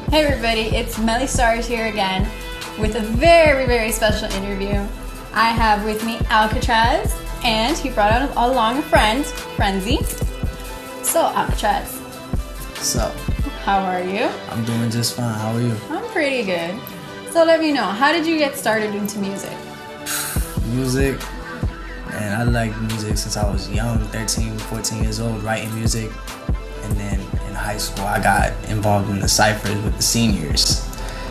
Hey everybody, it's Melly Starz here again with a very, very special interview. I have with me Alkatraz, and he brought along a friend, Frenzy. So Alkatraz. So, how are you? I'm doing just fine. How are you? I'm pretty good. So let me know, how did you get started into music? Music, and I liked music since I was young, 13, 14 years old, writing music. And then in high school, I got involved in the cyphers with the seniors.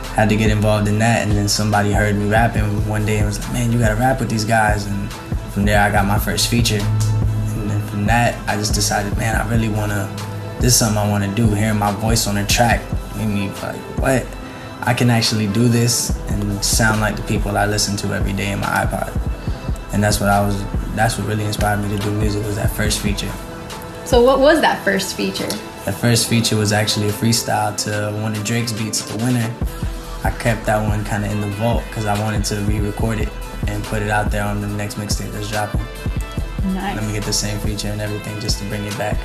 Had to get involved in that, and then somebody heard me rapping one day and was like, man, you gotta rap with these guys. And from there, I got my first feature. And then from that, I just decided, man, I really wanna, this is something I wanna do. Hearing my voice on a track made me like, what? I can actually do this and sound like the people I listen to every day in my iPod. And that's what really inspired me to do music, was that first feature. So what was that first feature? The first feature was actually a freestyle to one of Drake's beats, The Winner. I kept that one kind of in the vault because I wanted to re-record it and put it out there on the next mixtape that's dropping. Nice. Let me get the same feature and everything just to bring it back.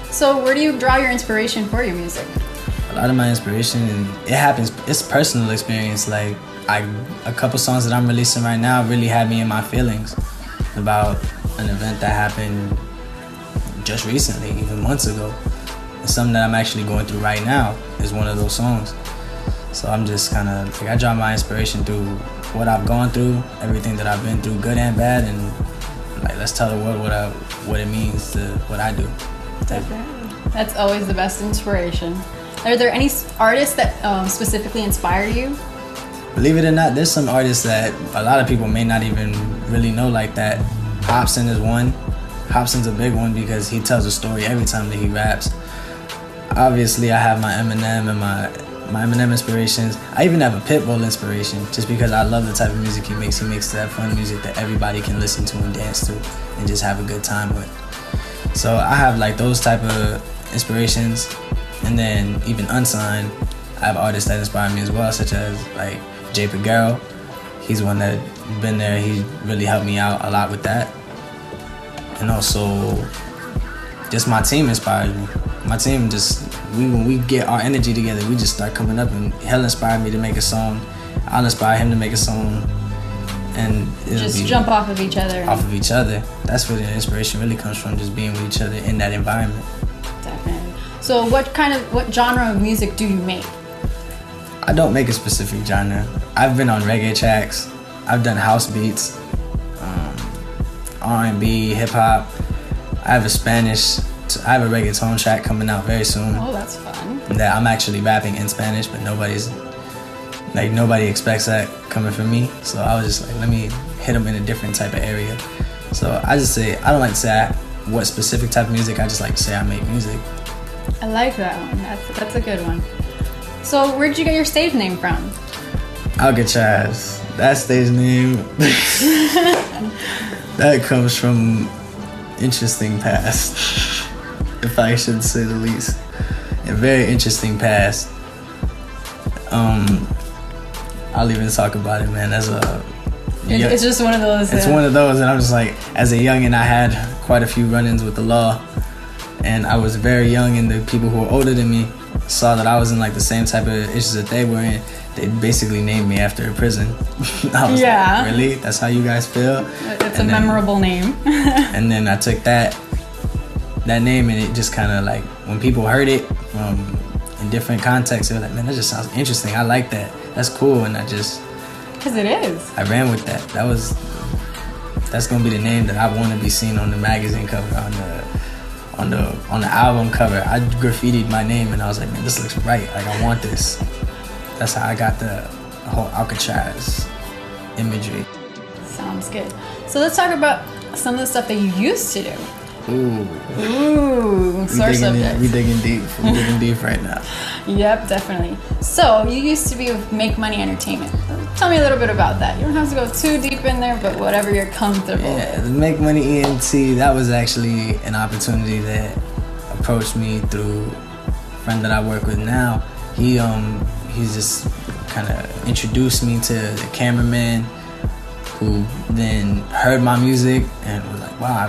So where do you draw your inspiration for your music? A lot of my inspiration, and it happens, it's personal experience. Like, a couple songs that I'm releasing right now really had me in my feelings about an event that happened just recently, even months ago. It's something that I'm actually going through right now is one of those songs. So I'm just kind of, like, I draw my inspiration through what I've gone through, everything that I've been through, good and bad, and like, let's tell the world what it means to what I do. Definitely. That's always the best inspiration. Are there any artists that specifically inspire you? Believe it or not, there's some artists that a lot of people may not even really know like that. Hobson is one. Hobson's a big one because he tells a story every time that he raps. Obviously, I have my Eminem and my Eminem inspirations. I even have a Pitbull inspiration just because I love the type of music he makes. He makes that fun music that everybody can listen to and dance to and just have a good time with. So I have like those type of inspirations. And then even unsigned, I have artists that inspire me as well, such as like j.cole. He's one that been there. He really helped me out a lot with that. And also, just my team inspires me. My team when we get our energy together, we just start coming up, and he'll inspire me to make a song. I'll inspire him to make a song. And just jump off of each other. Off of each other. That's where the inspiration really comes from, just being with each other in that environment. Definitely. So what genre of music do you make? I don't make a specific genre. I've been on reggae tracks. I've done house beats, R&B, hip hop. I have a reggaeton track coming out very soon. Oh, that's fun. That I'm actually rapping in Spanish, but nobody expects that coming from me. So I was just like, let me hit them in a different type of area. So I don't like to say what specific type of music. I just like to say I make music. I like that one. That's a good one. So where'd you get your stage name from? Alkatraz. That stage name, that comes from interesting past, if I should say the least. A very interesting past. I'll even talk about it, man. It's just one of those. It's one of those, and I'm just like, as a youngin', I had quite a few run-ins with the law. And I was very young, and the people who were older than me saw that I was in like the same type of issues that they were in. They basically named me after a prison. I was like, really? That's how you guys feel? It's a memorable name. And then I took that name, and it just kind of like, when people heard it in different contexts, they were like, man, that just sounds interesting. I like that. That's cool. And because it is. I ran with that. That's gonna be the name that I want to be seen on the magazine cover, on the album cover. I graffitied my name, and I was like, man, this looks right. Like, I want this. That's how I got the whole Alkatraz imagery. Sounds good. So let's talk about some of the stuff that you used to do. Ooh, sore subject. We digging deep. We're digging deep right now. Yep, definitely. So you used to be with Make Money Entertainment. Tell me a little bit about that. You don't have to go too deep in there, but whatever you're comfortable. Yeah, the Make Money ENT, that was actually an opportunity that approached me through a friend that I work with now. He's just kind of introduced me to the cameraman, who then heard my music and was like, wow,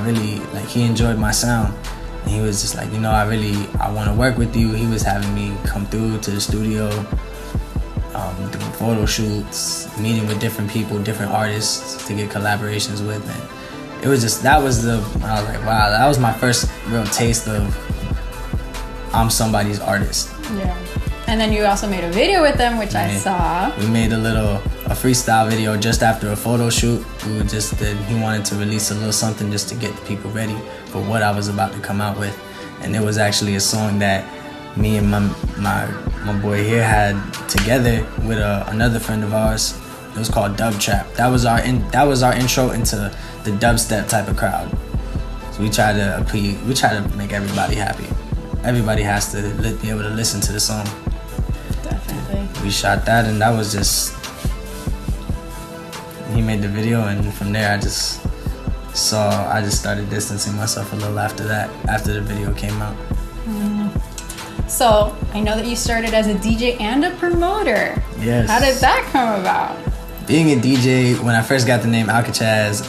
he enjoyed my sound. And he was just like, I want to work with you. He was having me come through to the studio, doing photo shoots, meeting with different people, different artists to get collaborations with. And it was just, I was like, wow, that was my first real taste of I'm somebody's artist. Yeah. And then you also made a video with them, which I saw. We made a freestyle video just after a photo shoot. He wanted to release a little something just to get the people ready for what I was about to come out with. And it was actually a song that me and my boy here had together with another friend of ours. It was called Dub Trap. That was our intro into the dubstep type of crowd. So we try to make everybody happy. Everybody has to be able to listen to the song. Definitely. We shot that, and that was just, he made the video, and from there I just started distancing myself a little after the video came out. So I know that you started as a DJ and a promoter. Yes. How did that come about? Being a DJ, when I first got the name Alkatraz,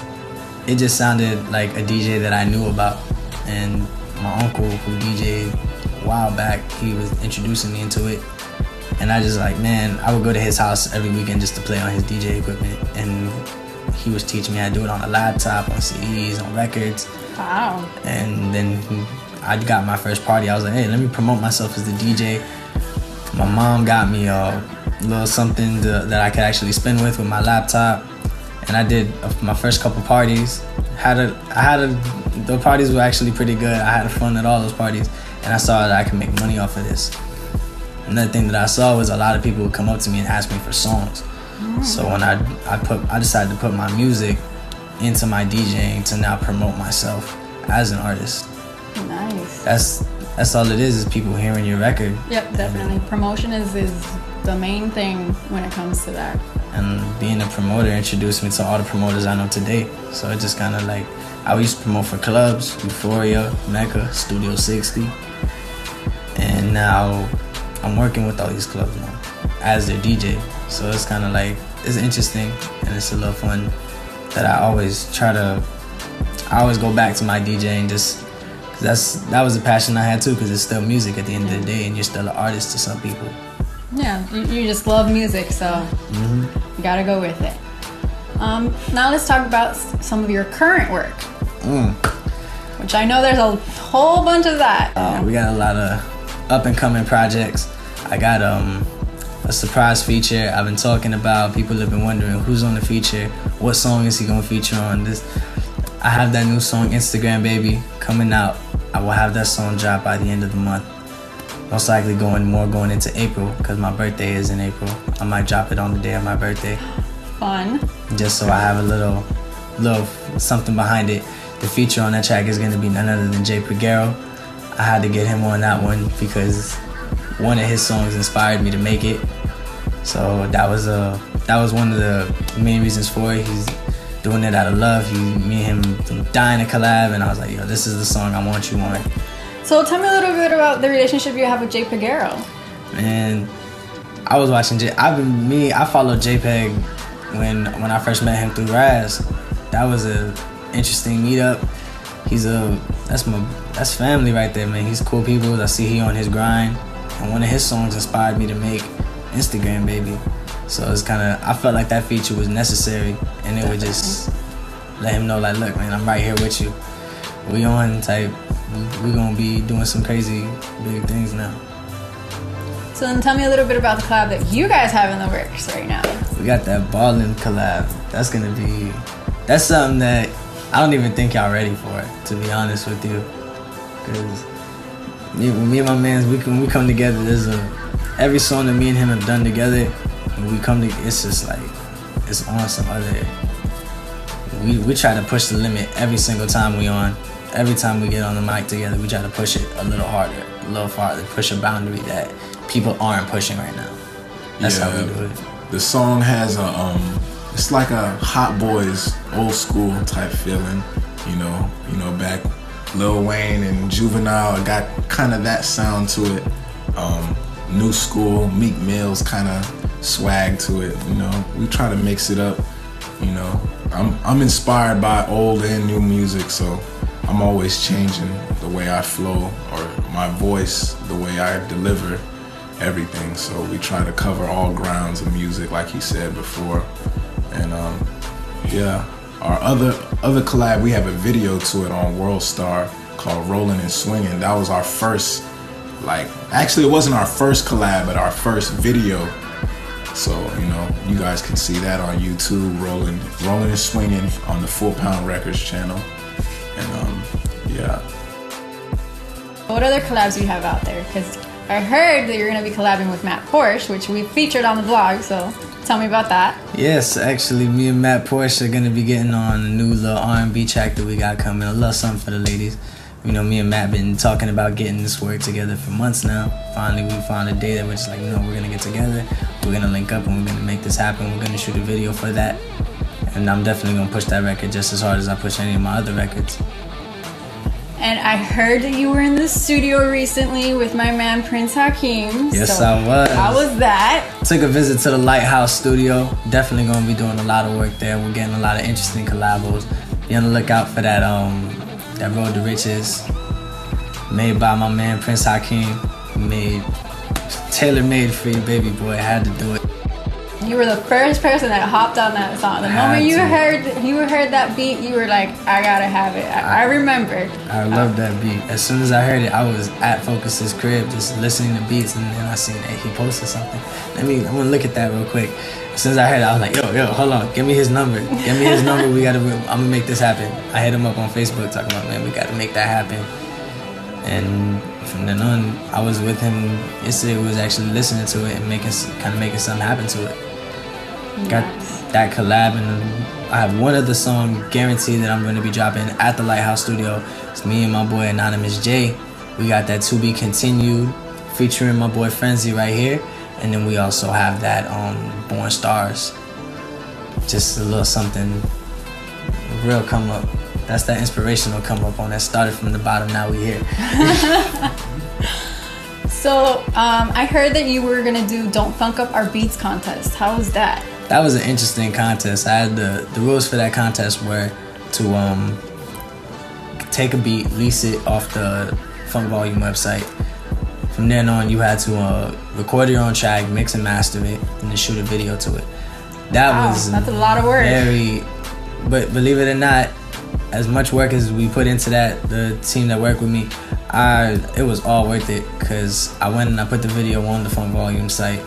it just sounded like a DJ that I knew about. And my uncle, who DJ'd a while back, he was introducing me into it. And I just like, man, I would go to his house every weekend just to play on his DJ equipment. And he was teaching me how to do it on a laptop, on CDs, on records. Wow. And then I got my first party. I was like, hey, let me promote myself as the DJ. My mom got me a little something that I could actually spin with my laptop. And I did my first couple parties. The parties were actually pretty good. I had fun at all those parties. And I saw that I could make money off of this. Another thing that I saw was a lot of people would come up to me and ask me for songs. So when I decided to put my music into my DJing to now promote myself as an artist. Nice. That's all it is people hearing your record. Yep, definitely. Promotion is the main thing when it comes to that. And being a promoter introduced me to all the promoters I know today. So it just kind of like, I used to promote for clubs, Euphoria, Mecca, Studio 60. And now I'm working with all these clubs now as their DJ. So it's kind of like, it's interesting and it's a little fun that I always go back to my DJing just, cause that was a passion I had too, because it's still music at the end of the day and you're still an artist to some people. Yeah, you just love music, so you gotta go with it. Now let's talk about some of your current work, which I know there's a whole bunch of that. We got a lot of up and coming projects. I got a surprise feature I've been talking about. People have been wondering who's on the feature, what song is he gonna feature on. I have that new song, Instagram Baby, coming out. I will have that song drop by the end of the month. Most likely going into April, because my birthday is in April. I might drop it on the day of my birthday. Fun. Just so I have a little something behind it. The feature on that track is gonna be none other than j.cole. I had to get him on that one because one of his songs inspired me to make it. So that was one of the main reasons for it. He's doing it out of love. Me and him dying to collab, and I was like, yo, this is the song I want you on. So tell me a little bit about the relationship you have with j.cole. Man, I was watching I followed JPEG when I first met him through Raz. That was a interesting meetup. That's family right there, man. He's cool people. I see he on his grind, and one of his songs inspired me to make Instagram Baby. So it's I felt like that feature was necessary, and it would just let him know, like, look, man, I'm right here with you. We on type. We're gonna be doing some crazy big things now. So then tell me a little bit about the collab that you guys have in the works right now. We got that ballin' collab. That's something that I don't even think y'all ready for it, to be honest with you. Cause me and my mans, we come together. There's every song that me and him have done together, and we come together, it's just like, it's on some other, we try to push the limit every single time we on. Every time we get on the mic together, we try to push it a little harder, a little farther, push a boundary that people aren't pushing right now. That's how we do it. The song has it's like a Hot Boys old school type feeling, you know, back Lil Wayne and Juvenile, it got kind of that sound to it. New school, Meek Mill's kind of swag to it, you know. We try to mix it up, you know. I'm inspired by old and new music, so I I'm always changing the way I flow or my voice, the way I deliver everything. So we try to cover all grounds of music, like he said before. And yeah, our other collab, we have a video to it on World Star called Rolling and Swinging. That was our first, actually it wasn't our first collab, but our first video. So, you know, you guys can see that on YouTube, Rolling and Swinging on the Full Pound Records channel. And yeah. What other collabs do you have out there? Because I heard that you're going to be collabing with Matt Porsche, which we featured on the vlog, so tell me about that. Yes, actually, me and Matt Porsche are going to be getting on a new little R&B track that we got coming. A little something for the ladies. You know, me and Matt been talking about getting this work together for months now. Finally, we found a day that we're just like, you know, we're going to get together. We're going to link up and we're going to make this happen. We're going to shoot a video for that. And I'm definitely going to push that record just as hard as I push any of my other records. And I heard that you were in the studio recently with my man Prince Hakeem. Yes, so I was. How was that? Took a visit to the Lighthouse studio. Definitely going to be doing a lot of work there. We're getting a lot of interesting collabos. Be on the lookout for that Road to Riches, made by my man Prince Hakeem, tailor-made for you, baby boy. I had to do it. You were the first person that hopped on that song. The moment you heard that beat, you were like, I gotta have it. I remember. I love that beat. As soon as I heard it, I was at Focus's crib just listening to beats, and then I seen that he posted something. I'm gonna look at that real quick. As soon as I heard it, I was like, yo, hold on, give me his number. I'm gonna make this happen. I hit him up on Facebook talking about, man, we gotta make that happen. And from then on, I was with him yesterday. We was actually listening to it and making something happen to it. Got that collab, and I have one other song guaranteed that I'm gonna be dropping at the Lighthouse studio. It's me and my boy Anonymous J. We got that To Be Continued featuring my boy Frenzy right here. And then we also have that Born Stars. Just a little something real come up. That's that inspirational come up on that started from the bottom, now we here. So I heard that you were gonna do Don't Funk Up Our Beats contest. How was that? That was an interesting contest. I had the rules for that contest were to take a beat, lease it off the Funk Volume website. From then on, you had to record your own track, mix and master it, and then shoot a video to it. That's a lot of work. But believe it or not, as much work as we put into that, the team that worked with me, it was all worth it, because I went and I put the video on the Funk Volume site,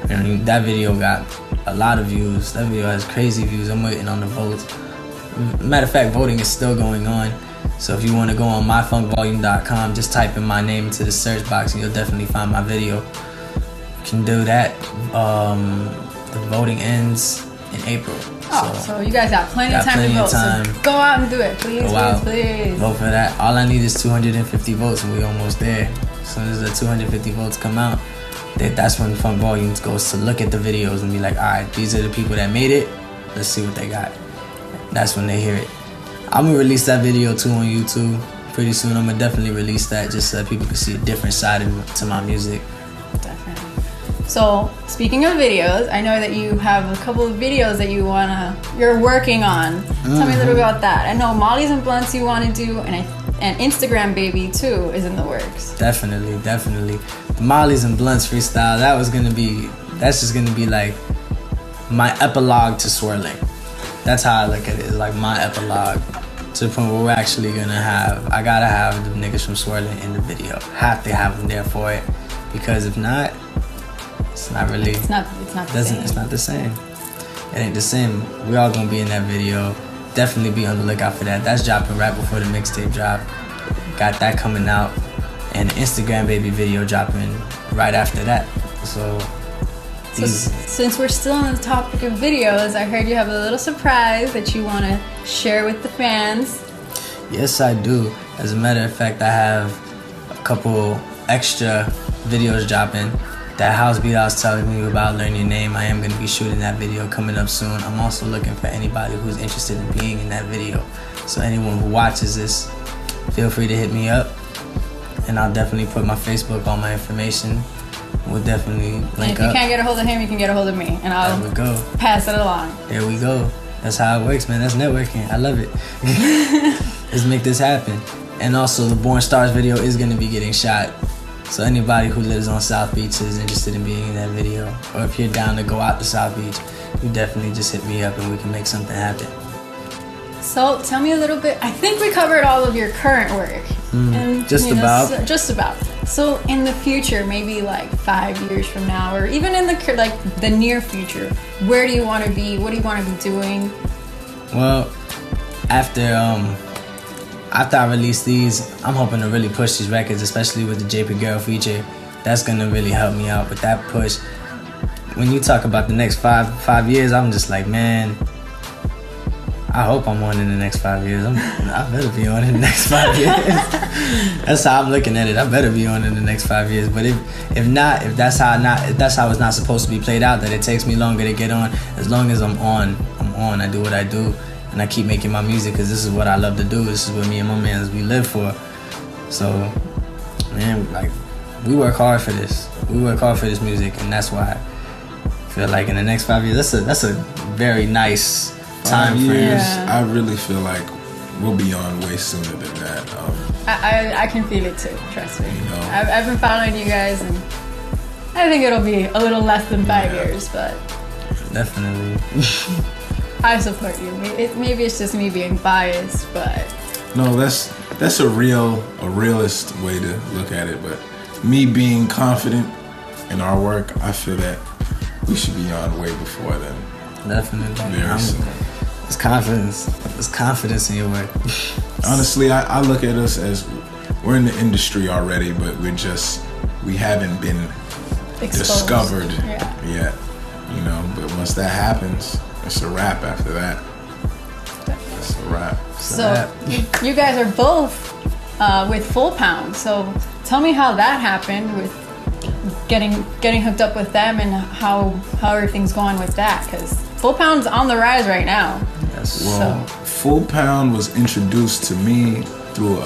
and that video got a lot of views. That video has crazy views. I'm waiting on the votes. Matter of fact, voting is still going on. So if you want to go on myfunkvolume.com, just type in my name into the search box and you'll definitely find my video. You can do that. The voting ends in April. So you guys got plenty of time to vote. So go out and do it, please. Please. Vote for that. All I need is 250 votes and we're almost there. As soon as the 250 votes come out, that's when Funk Volumes goes to look at the videos and be like, all right, these are the people that made it. Let's see what they got. That's when they hear it. I'm gonna release that video too on YouTube pretty soon. I'm gonna definitely release that just so that people can see a different side to my music. Definitely. So speaking of videos, I know that you have a couple of videos that you're working on. Tell me a little bit about that. I know Mollies and Blunts you want to do, and Instagram Baby too is in the works. Definitely. The Mollies and Blunts freestyle, that's just gonna be like my epilogue to Swirling. That's how I look at it. It's like my epilogue to the point where we're actually I gotta have the niggas from Swirling in the video. Have to have them there for it, because if not, it's not the same. It ain't the same. We all gonna be in that video. Definitely be on the lookout for that. That's dropping right before the mixtape drop. Got that coming out, and the Instagram Baby video dropping right after that. So since we're still on the topic of videos, I heard you have a little surprise that you want to share with the fans. Yes, I do. As a matter of fact, I have a couple extra videos dropping. That house beat I was telling you about, Learn Your Name, I am going to be shooting that video coming up soon. I'm also looking for anybody who's interested in being in that video. So anyone who watches this, feel free to hit me up, and I'll definitely put my Facebook, all my information. We'll definitely link up. And if you can't get a hold of him, you can get a hold of me, and I'll pass it along. There we go. That's how it works, man. That's networking. I love it. let's make this happen. And also the Born Stars video is gonna be getting shot. So anybody who lives on South Beach is interested in being in that video, or if you're down to go out to South Beach, you definitely just hit me up and we can make something happen. So tell me a little bit. I think we covered all of your current work. And, just about. Just about. So in the future, maybe like 5 years from now, or even in the near future, where do you want to be? What do you want to be doing? Well, after I release these, I'm hoping to really push these records, especially with the j.cole feature. That's gonna really help me out with that push. When you talk about the next five years, I'm just like, man, I hope I'm on in the next 5 years. I better be on in the next 5 years. That's how I'm looking at it. I better be on in the next 5 years. But if that's how it's not supposed to be played out, that it takes me longer to get on. As long as I'm on. I do what I do, and I keep making my music because this is what I love to do. This is what me and my mans we live for. So, man, like, we work hard for this. We work hard for this music, and that's why I feel like in the next 5 years, that's a very nice time frame. Yeah. I really feel like we'll be on way sooner than that. I can feel it too, trust me. You know, I've been following you guys, and I think it'll be a little less than 5 years, but definitely. I support you. Maybe it's just me being biased, but no, that's a realist way to look at it. But me being confident in our work, I feel that we should be on way before then. Definitely. Very soon. It's confidence. It's confidence in your work. Honestly, I look at us as we're in the industry already, but we haven't been discovered yet. You know, but once that happens, it's a wrap after that. It's a wrap. So you guys are both with Full Pound. So tell me how that happened with getting hooked up with them, and how everything's going with that, because Full Pound's on the rise right now. Yes. Well, Full Pound was introduced to me through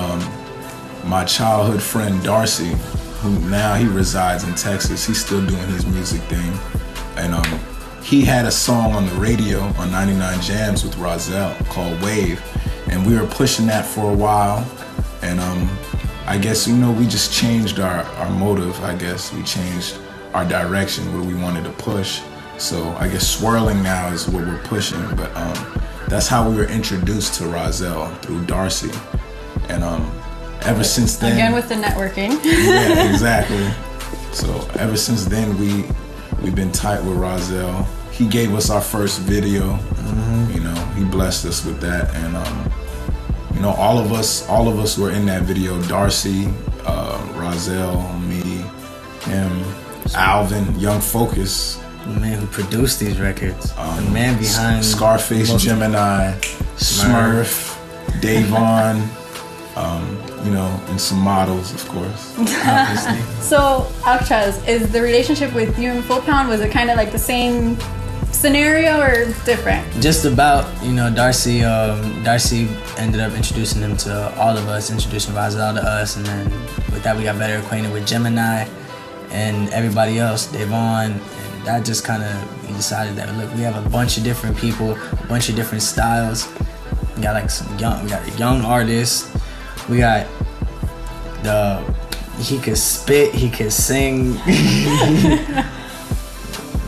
my childhood friend Darcy, who now he resides in Texas. He's still doing his music thing, and he had a song on the radio on 99 Jams with Rozelle called Wave, and we were pushing that for a while, and I guess, you know, we just changed our motive. I guess we changed our direction, what we wanted to push. So I guess Swirling now is what we're pushing, but that's how we were introduced to Rozelle, through Darcy, and ever since then, again with the networking. Yeah, exactly. So ever since then, we've been tight with Rozelle. He gave us our first video. You know, he blessed us with that, and you know, all of us were in that video. Darcy, Rozelle, me, him, Alvin, Young Focus. The man who produced these records. The man behind Scarface, Gemini, Smurf, Davon, you know, and some models, of course, obviously. So, Alkatraz, is the relationship with you and Full Pound, was it kind of like the same scenario or different? Just about, you know, Darcy ended up introducing him to all of us, introducing Rozelle to us, and then with that we got better acquainted with Gemini and everybody else, Davon, and that just kind of, we decided that, look, we have a bunch of different people, a bunch of different styles. We got a young artist, we got he could spit, he could sing.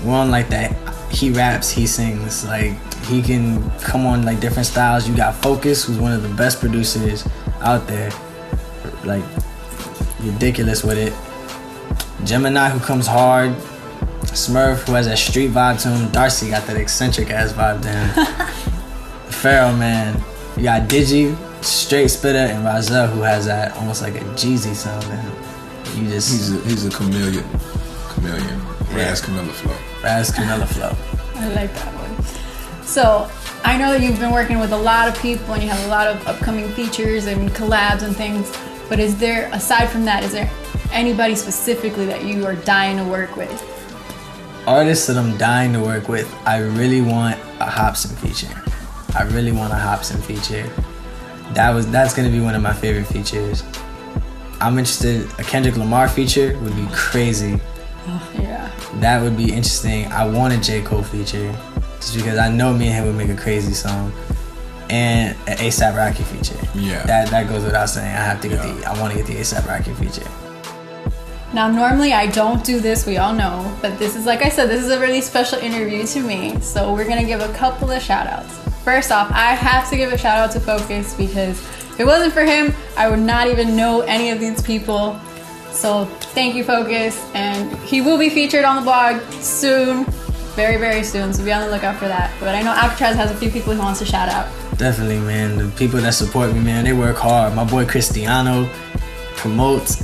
One like that, he raps, he sings, like he can come on like different styles. You got Focus, who's one of the best producers out there, like ridiculous with it. Gemini, who comes hard. Smurf, who has that street vibe to him. Darcy got that eccentric ass vibe to him. Pharaoh, man. You got Digi, straight spitter, and Rozelle, who has that almost like a Jeezy sound to him. You just he's a chameleon. Raz Camilla flow. Raz Camilla flow. I like that one. So I know that you've been working with a lot of people and you have a lot of upcoming features and collabs and things, but is there, aside from that, is there anybody specifically that you are dying to work with? Artists that I'm dying to work with, I really want a Hopsin feature. I really want a Hopsin feature. That's gonna be one of my favorite features. I'm interested, a Kendrick Lamar feature would be crazy. Oh, yeah. That would be interesting. I want a J.Cole feature, just because I know me and him would make a crazy song. and an ASAP Rocky feature. Yeah. That goes without saying. I want to get the ASAP Rocky feature. Now, normally I don't do this, we all know, but this is, like I said, this is a really special interview to me, so we're gonna give a couple of shout outs. First off, I have to give a shout out to Focus, because if it wasn't for him, I would not even know any of these people. So thank you, Focus, and he will be featured on the blog soon, very, very soon, so be on the lookout for that. But I know Alkatraz has a few people he wants to shout out. Definitely, man. The people that support me, man, they work hard. My boy Cristiano promotes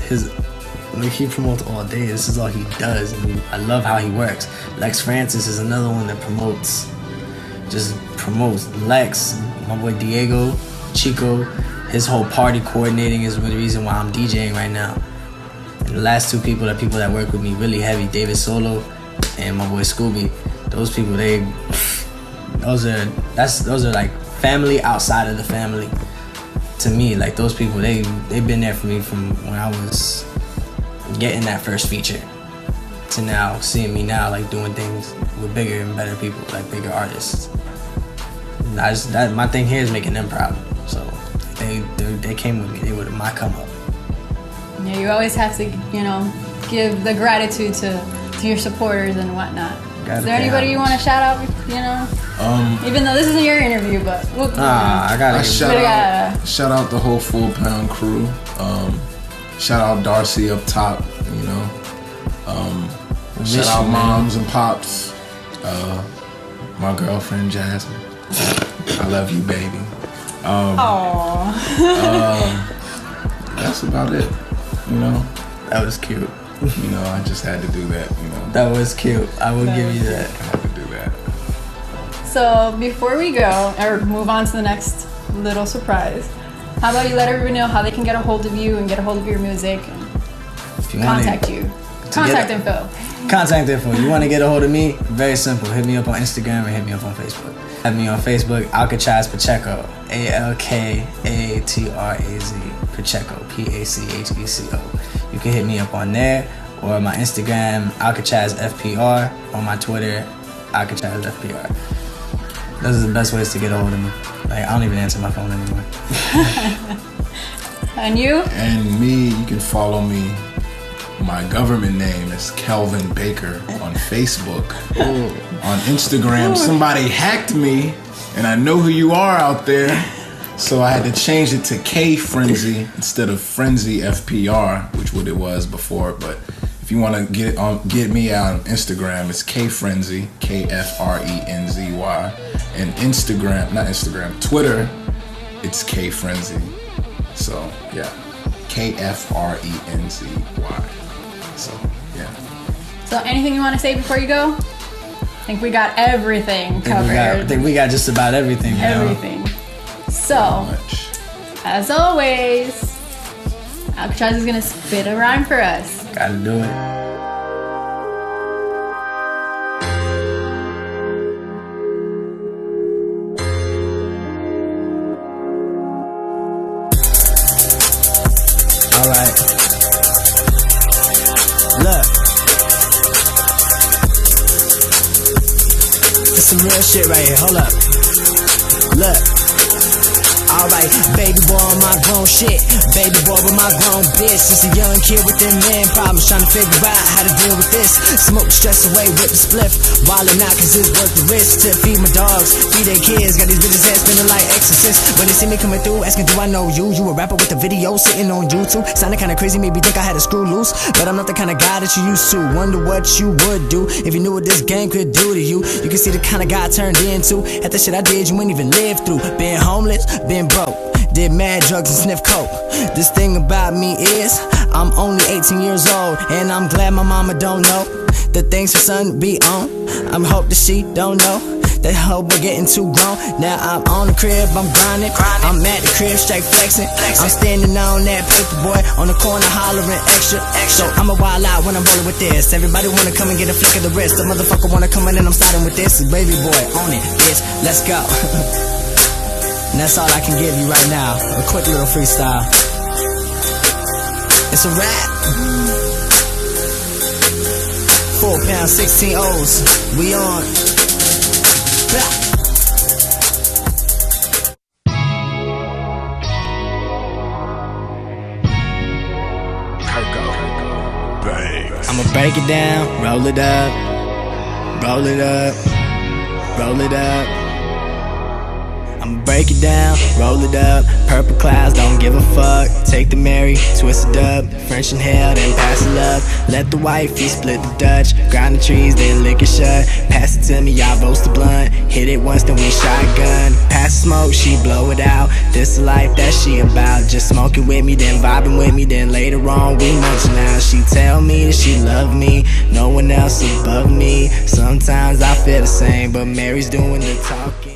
he promotes all day. This is all he does, and I love how he works. Lex Francis is another one that promotes. Lex, my boy Diego, Chico, his whole party coordinating is the reason why I'm DJing right now. And the last two people are people that work with me really heavy, David Solo and my boy Scooby. Those people, those are like family outside of the family to me. Like, those people, they've been there for me from when I was getting that first feature to now seeing me now, like, doing things with bigger and better people, like bigger artists. And my thing here is making them proud. So they came with me. They were my come up. Yeah, you always have to, give the gratitude to your supporters and whatnot. Is there anybody you want to shout out? Even though this isn't your interview, but I gotta shout out the whole Full Pound crew. Shout out Darcy up top. Shout out moms and pops. My girlfriend Jasmine. I love you, baby. That's about it. That was cute. I just had to do that. That was cute. I will give you that. I had to do that. So before we go or move on to the next little surprise, how about you let everybody know how they can get a hold of you and get a hold of your music and contact you. Contact info. Contact info. You want to get a hold of me? Very simple. Hit me up on Instagram or hit me up on Facebook. Hit me on Facebook, Alkatraz Pacheco. Alkatraz Pacheco. Pacheco. You can hit me up on there, or my Instagram, Alkatraz FPR, or my Twitter, Alkatraz FPR. Those are the best ways to get a hold of me. Like, I don't even answer my phone anymore. And you? And me, you can follow me. My government name is Kelvin Baker on Facebook. On Instagram, somebody hacked me, and I know who you are out there. So I had to change it to K Frenzy instead of Frenzy FPR, which what it was before. But if you want to get me on Instagram, it's K Frenzy, KFRENZY, and Twitter, it's K Frenzy. So yeah, KFRENZY. So yeah. So anything you want to say before you go? I think we got everything covered. I think we got just about everything. Everything. So, as always, Alkatraz is gonna spit a rhyme for us. Gotta do it. Alright. Look. This some real shit right here. Hold up. Look. Alright, baby boy on my grown shit. Baby boy with my grown bitch. Just a young kid with them man problems, trying to figure out how to deal with this. Smoke the stress away with the spliff. Wildin' out cause it's worth the risk. To feed my dogs, feed their kids. Got these bitches heads spinning like exorcists. When they see me coming through, asking do I know you? You a rapper with a video sitting on YouTube. Sounded kinda crazy, maybe think I had a screw loose. But I'm not the kind of guy that you used to. Wonder what you would do if you knew what this game could do to you. You can see the kind of guy I turned into. At the shit I did, you ain't even lived through. Been homeless, been broke, did mad drugs and sniff coke. This thing about me is I'm only 18 years old, and I'm glad my mama don't know the things her son be on. I'm hope that she don't know that hope we're getting too grown. Now I'm on the crib, I'm grinding. I'm at the crib, straight flexing. I'm standing on that paper boy on the corner hollering extra. So I'ma wild out when I'm rolling with this. Everybody wanna come and get a flick of the wrist. The motherfucker wanna come in and I'm starting with this. Baby boy on it, bitch, let's go. And that's all I can give you right now. A quick little freestyle. It's a rap. 4 pounds, 16 O's. We on. break it down, roll it up, roll it up, roll it up. I'ma break it down, roll it up. Purple clouds, don't give a fuck. Take the Mary, twist it up. French inhale, then pass it up. Let the wifey split the Dutch. Grind the trees, then lick it shut. Pass it to me, y'all roast the blunt. Hit it once, then we shotgun. Pass the smoke, she blow it out. This the life that she about. Just smoking with me, then vibing with me. Then later on, we munching out. She tell me that she love me. No one else above me. Sometimes I feel the same, but Mary's doing the talking.